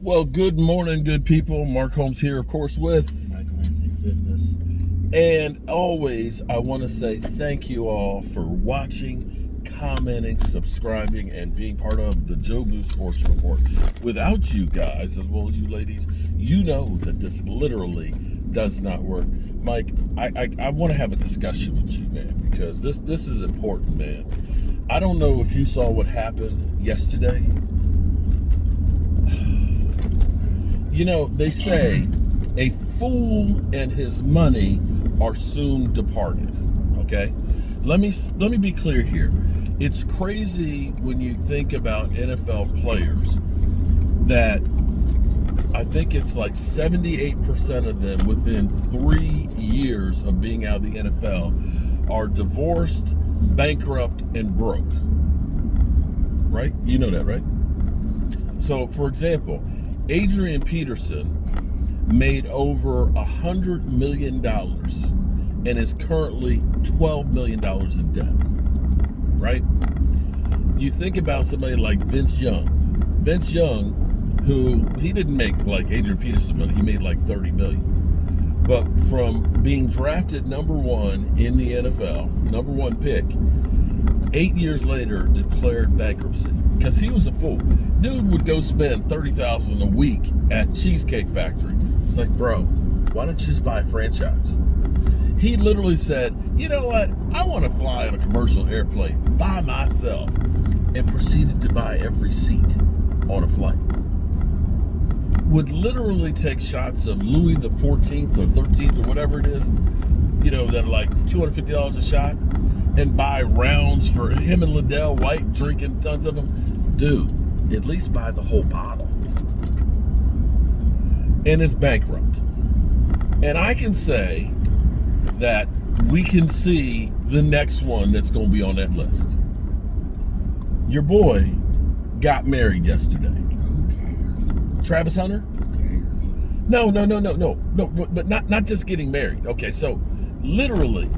Well, good morning, good people. Mark Holmes here, of course, with Fitness. And always, I want to say thank you all for watching, commenting, subscribing, and being part of the Jobu Sports Report. Without you guys, as well as you ladies, you know that this literally does not work. Mike, I want to have a discussion with you, man, because this is important, man. I don't know if you saw what happened yesterday. You know, they say a fool and his money are soon departed. Okay? Let me be clear here. It's crazy when you think about NFL players that I think it's like 78% of them within 3 years of being out of the NFL are divorced, bankrupt, and broke. Right? You know that, right? So, for example, Adrian Peterson made over $100 million and is currently $12 million in debt, right? You think about somebody like Vince Young, who he didn't make like Adrian Peterson money, he made like $30 million. But from being drafted number one in the NFL, number one pick, 8 years later declared bankruptcy because he was a fool. Dude would go spend $30,000 a week at Cheesecake Factory. It's like, bro, why don't you just buy a franchise? He literally said, you know what? I want to fly on a commercial airplane by myself, and proceeded to buy every seat on a flight. Would literally take shots of Louis the 14th or 13th or whatever it is, you know, that are like $250 a shot, and buy rounds for him and Liddell White, drinking tons of them. Dude, at least buy the whole bottle. And it's bankrupt. And I can say that we can see the next one that's going to be on that list. Your boy got married yesterday. Who cares? Travis Hunter? Who cares? No, but not just getting married. Okay, so literally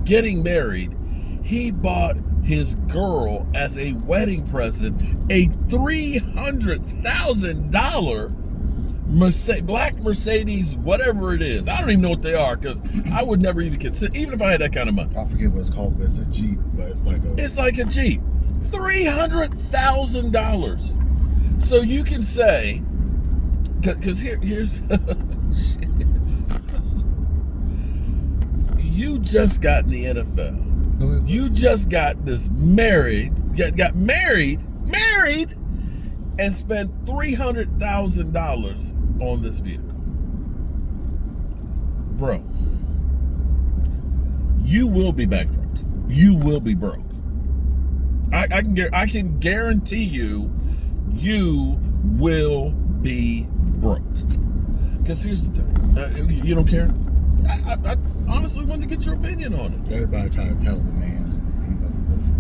getting married, he bought his girl as a wedding present a $300,000 black Mercedes, whatever it is. I don't even know what they are because I would never even consider, even if I had that kind of money. I forget what it's called, but it's a Jeep, but it's like a Jeep. $300,000. So you can say, because here's you just got in the NFL. You just got this married, got married, and spent $300,000 on this vehicle. Bro, you will be bankrupt. You will be broke. I can guarantee you will be broke. Because here's the thing. You don't care? I honestly wanted to get your opinion on it. Everybody trying to tell the man, he doesn't listen.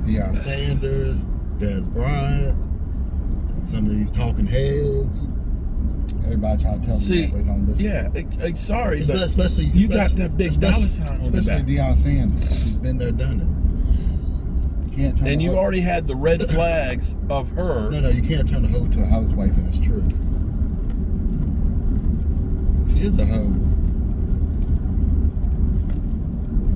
Deion Sanders, Des Bryant, some of these talking heads. Everybody trying to tell the man, but he don't listen. Yeah, sorry, but especially you got that big dollar sign on the back. Especially Deion Sanders. He's been there, done it. You can't turn. And you already had the red flags of her. No, you can't turn a hoe to a housewife, and it's true. She is a hoe.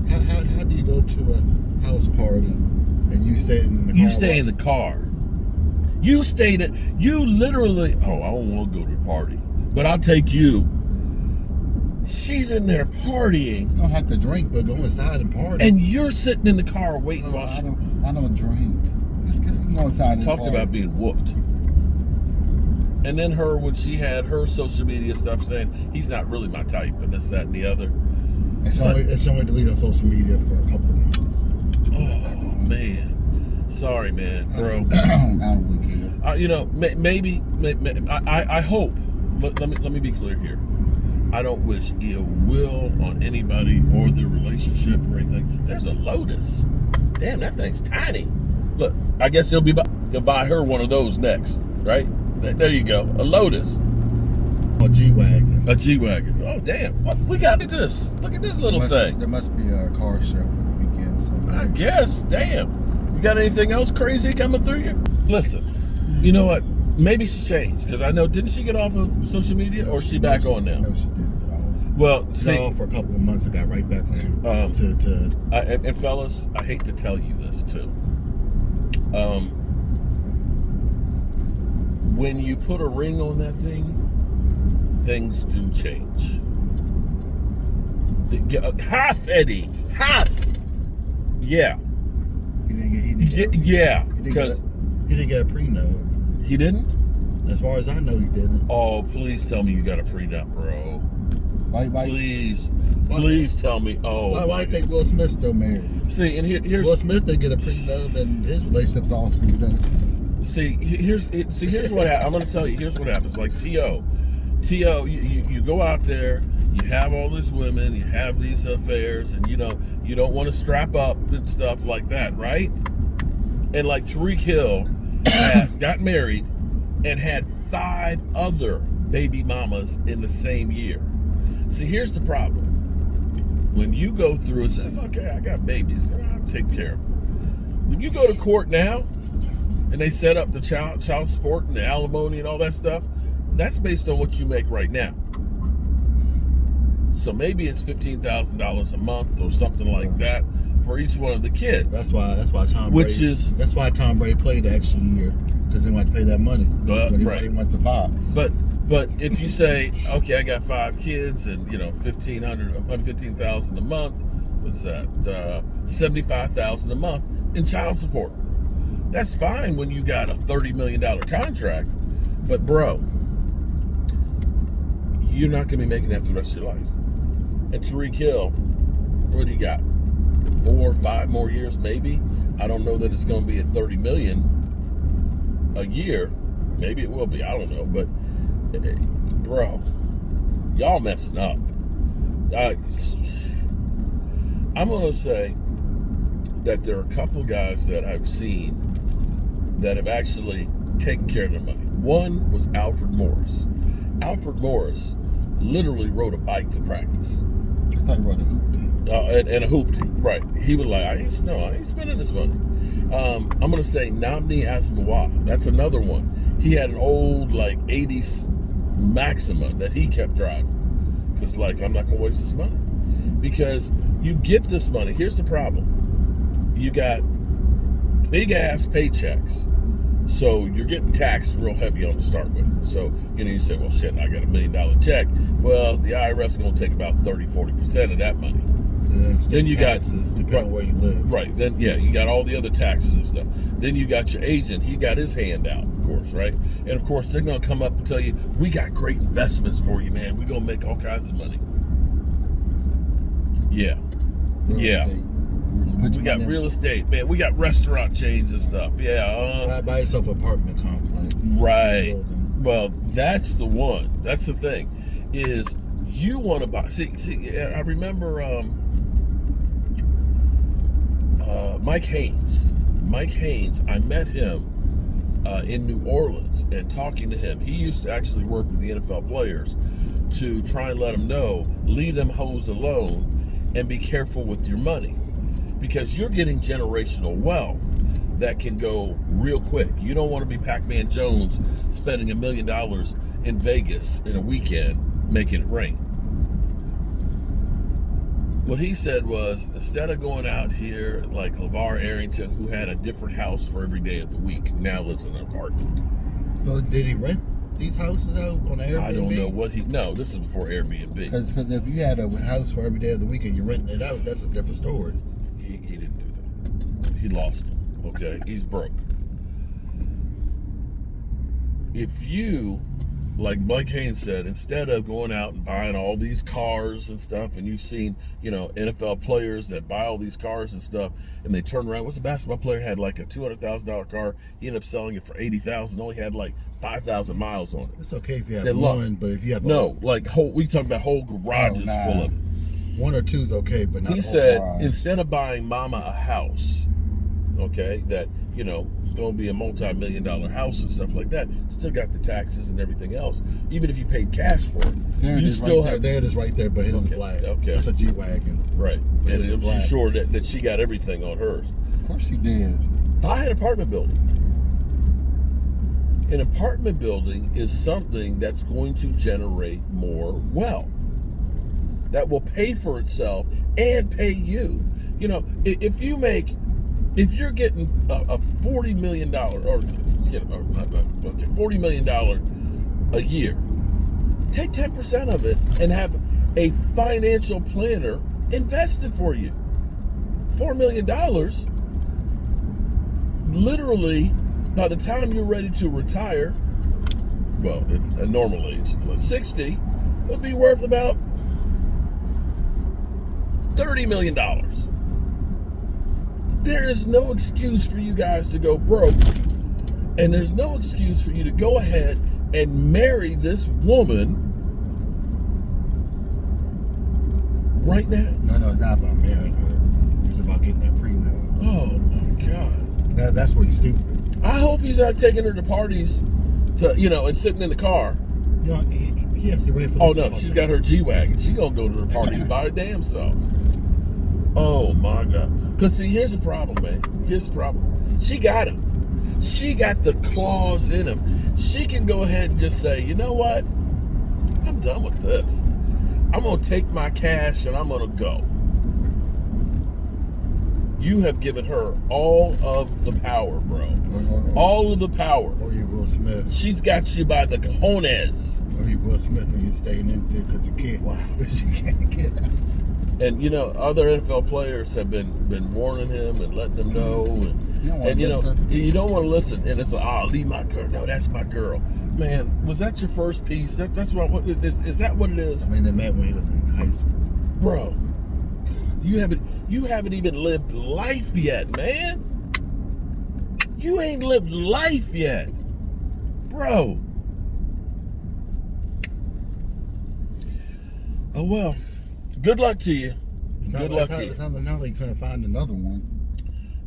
How do you go to a house party and you stay in the car? You stay in the car. You literally, I don't want to go to the party, but I'll take you. She's in there partying. You don't have to drink, but go inside and party. And you're sitting in the car waiting while she... I don't drink. Just you go inside and talked party. about being whooped. And then her, when she had her social media stuff saying, he's not really my type, and this, that, and the other. It's only deleted on social media for a couple of minutes. Oh, man. Sorry, man, bro. I don't really care. You know, maybe I hope. Let me be clear here. I don't wish ill will on anybody or their relationship or anything. There's a Lotus. Damn, that thing's tiny. Look, I guess he'll buy her one of those next, right? There you go, a Lotus. A G-Wagon. A G-Wagon. Oh, damn. What we got this? Look at this little thing. There must be a car show for the weekend somewhere. I guess. Damn. You got anything else crazy coming through you? Listen, you know what? Maybe she changed because I know, didn't she get off of social media, or is she back on now? No, she didn't get off. Well, She see, got off for a couple of months and got right back now. and fellas, I hate to tell you this too. When you put a ring on that thing, things do change. Half, Eddie, half. Yeah. He didn't Because he didn't get a prenup. he didn't. As far as I know, he didn't. Oh, please tell me you got a prenup, bro. Why Please tell me. Oh, why do you think Will Smith's still married? See, and here's Will Smith didn't get a prenup, and his relationship's all screwed up. here's what I'm going to tell you. Here's what happens. Like T.O., you go out there, you have all these women, you have these affairs, and you don't want to strap up and stuff like that, right? And like Tariq Hill got married and had 5 other baby mamas in the same year. See, here's the problem. When you go through and says, okay, I got babies, and I'll take care of them. When you go to court now, and they set up the child support and the alimony and all that stuff, that's based on what you make right now. So maybe it's $15,000 a month or something like that for each one of the kids. That's why Tom Brady played the extra year, because they want to pay that money when he went to Fox. But if you say, okay, I got 5 kids and $115,000 a month, what's that? $75,000 a month in child support. That's fine when you got a $30 million contract, but bro, you're not going to be making that for the rest of your life. And Tariq Hill, what do you got? 4 or 5 more years, maybe. I don't know that it's going to be at $30 million a year. Maybe it will be. I don't know, but bro, y'all messing up. I'm going to say that there are a couple of guys that I've seen that have actually taken care of their money. One was Alfred Morris. Alfred Morris literally rode a bike to practice. I thought he rode a hoop team. And a hoop team, right. He was like, I ain't spending this money. I'm going to say Namdi Asmawa. That's another one. He had an old, like, 80s Maxima that he kept driving. Because, like, I'm not going to waste this money. Because you get this money. Here's the problem. You got big-ass paychecks. So you're getting taxed real heavy on to start with. So, you say, well, shit, I got $1 million check. Well, the IRS is going to take about 30-40% of that money. Then you got depending on where you live. Right. Then you got all the other taxes and stuff. Then you got your agent. He got his hand out, of course, right? And of course, they're gonna come up and tell you, we got great investments for you, man. We're gonna make all kinds of money. Yeah. We got real estate, man. We got restaurant chains and stuff. Yeah. Buy yourself an apartment complex. Right. Well, that's the one. That's the thing. Is you want to buy? See. I remember. Mike Haynes. I met him in New Orleans, and talking to him, he used to actually work with the NFL players to try and let them know, leave them hoes alone and be careful with your money, because you're getting generational wealth that can go real quick. You don't want to be Pac-Man Jones spending $1 million in Vegas in a weekend making it rain. What he said was, instead of going out here like LeVar Arrington, who had a different house for every day of the week, now lives in an apartment. Well, did he rent these houses out on Airbnb? I don't know what no, this is before Airbnb. Because if you had a house for every day of the week and you're renting it out, that's a different story. He didn't do that. He lost them. Okay, he's broke. If you, like Mike Haynes said, instead of going out and buying all these cars and stuff, and you've seen, NFL players that buy all these cars and stuff, and they turn around. What's a basketball player had like a $200,000 car? He ended up selling it for $80,000. Only had like 5,000 miles on it. It's okay if you have one, but if you have we talking about whole garages full of it. 1 or 2 is okay, but not. He said instead of buying Mama a house, okay, that it's going to be a multi-million-dollar house and stuff like that, still got the taxes and everything else. Even if you paid cash for it, you still have. There it is right there, but his is black. Okay, that's a G-Wagon. Right, and I'm sure that she got everything on hers. Of course she did. Buy an apartment building. An apartment building is something that's going to generate more wealth that will pay for itself and pay you. You know, if you're getting a $40 million or $40 million a year, take 10% of it and have a financial planner invested for you. $4 million, literally, by the time you're ready to retire, well, at normal age, 60, it'll be worth about $30 million. There is no excuse for you guys to go broke, and there's no excuse for you to go ahead and marry this woman right now. No, it's not about marrying her. It's about getting that premium. Oh my God. That's where you're stupid. I hope he's not taking her to parties, and sitting in the car. You know, he has to get ready for. Oh no, she's got her G-Wagon. She gonna go to the parties by her damn self. Oh my God. Because see, here's the problem, man. Here's the problem. She got him. She got the claws in him. She can go ahead and just say, you know what? I'm done with this. I'm going to take my cash and I'm going to go. You have given her all of the power, bro. All of the power. Or you Will Smith. She's got you by the cojones. Or you Will Smith and you're staying in there because you can't. Wow. Because you can't get out. And other NFL players have been warning him and letting him know, you don't want to listen. And it's leave my girl. No, that's my girl. Man, was that your first piece? That's what is that what it is? I mean, they met when he was in high school, bro. You haven't even lived life yet, man. You ain't lived life yet, bro. Oh well. Good luck to you. Good luck to you. It's not like you couldn't find another one.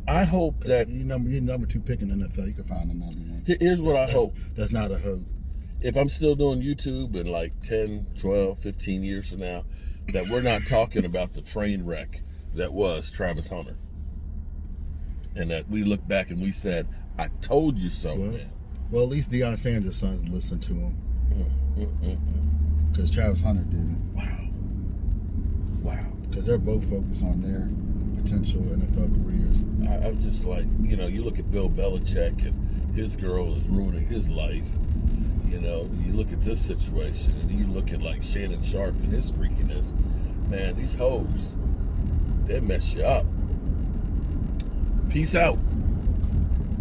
I hope that you're number 2 pick in the NFL. You can find another one. Here's what I hope. That's not a hope. If I'm still doing YouTube in like 10, 12, 15 years from now, that we're not talking about the train wreck that was Travis Hunter, and that we look back and we said, "I told you so." Man. Well, at least Deion Sanders' sons listened to him. Because Travis Hunter didn't. Wow. Because they're both focused on their potential NFL careers. I'm just like, you look at Bill Belichick and his girl is ruining his life. You look at this situation and you look at like Shannon Sharp and his freakiness. Man, these hoes, they mess you up. Peace out.